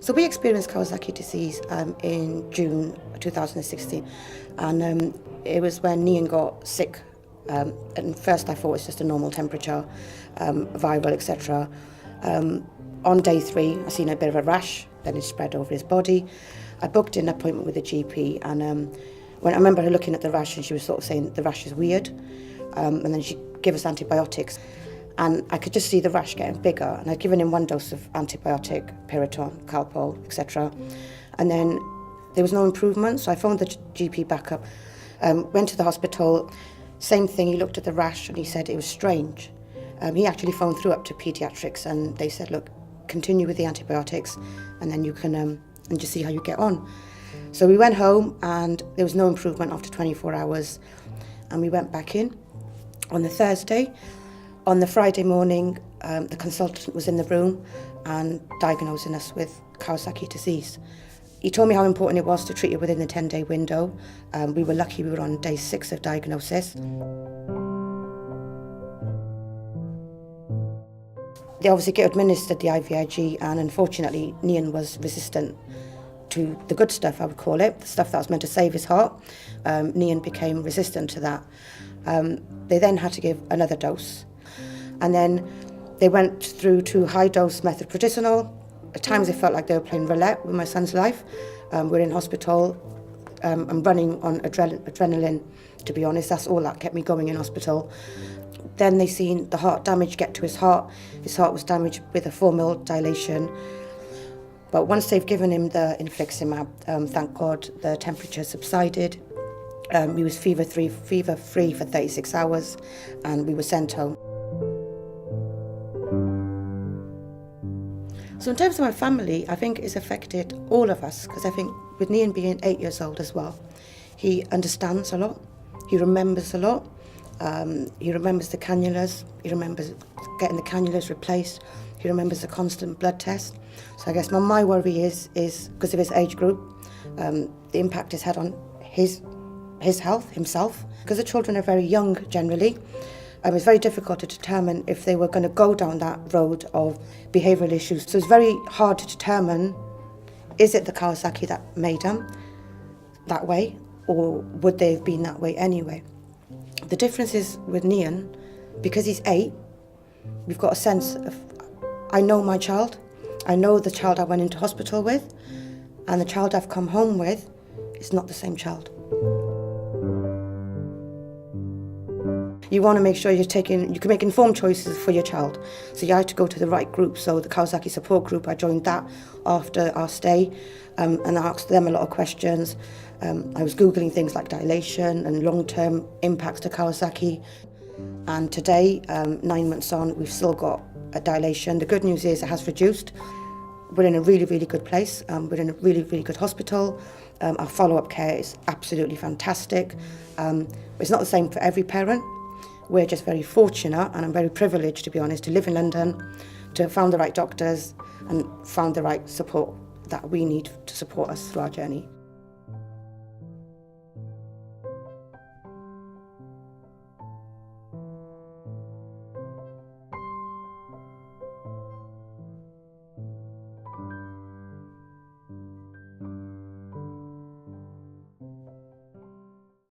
So we experienced Kawasaki disease in June 2016, and it was when Neeyan got sick. And first I thought it was just a normal temperature, viral, etc. On day 3, I seen a bit of a rash, then it spread over his body. I booked an appointment with a GP, and when I remember her looking at the rash, and she was sort of saying the rash is weird, and then she gave us antibiotics. And I could just see the rash getting bigger, and I'd given him 1 dose of antibiotic, Piriton, Calpol, etc. And then there was no improvement, so I phoned the GP back up, went to the hospital, same thing, he looked at the rash and he said it was strange. He actually phoned through up to paediatrics, and they said, look, continue with the antibiotics and then you can and just see how you get on. So we went home and there was no improvement after 24 hours, and we went back in on the Thursday. On the Friday morning, the consultant was in the room and diagnosing us with Kawasaki disease. He told me how important it was to treat it within the 10-day window. We were lucky we were on day 6 of diagnosis. They obviously administered the IVIG, and unfortunately Neeyan was resistant to the good stuff, I would call it, the stuff that was meant to save his heart. Neeyan became resistant to that. They then had to give another dose. And then they went through to high-dose methylprednisolone. At times it felt like they were playing roulette with my son's life. We're in hospital. I'm running on adrenaline, to be honest. That's all that kept me going in hospital. Then they seen the heart damage get to his heart. His heart was damaged with a 4 mil dilation. But once they've given him the infliximab, thank God, the temperature subsided. He was fever-free for 36 hours, and we were sent home. So in terms of my family, I think it's affected all of us, because I think with Neeyan being 8 years old as well, he understands a lot, he remembers a lot, he remembers the cannulas, he remembers getting the cannulas replaced, he remembers the constant blood test. So I guess my worry is because of his age group, the impact it's had on his health, himself. Because the children are very young generally, it's very difficult to determine if they were going to go down that road of behavioural issues. So it's very hard to determine, is it the Kawasaki that made them that way, or would they have been that way anyway? The difference is with Neeyan, because he's 8, we've got a sense of, I know my child, I know the child I went into hospital with, and the child I've come home with is not the same child. You want to make sure you can make informed choices for your child. So you have to go to the right group. So the Kawasaki support group, I joined that after our stay, and I asked them a lot of questions. I was Googling things like dilation and long-term impacts to Kawasaki. And today, 9 months on, we've still got a dilation. The good news is it has reduced. We're in a really, really good place. We're in a really, really good hospital. Our follow-up care is absolutely fantastic. It's not the same for every parent. We're just very fortunate, and I'm very privileged, to be honest, to live in London, to have found the right doctors and found the right support that we need to support us through our journey.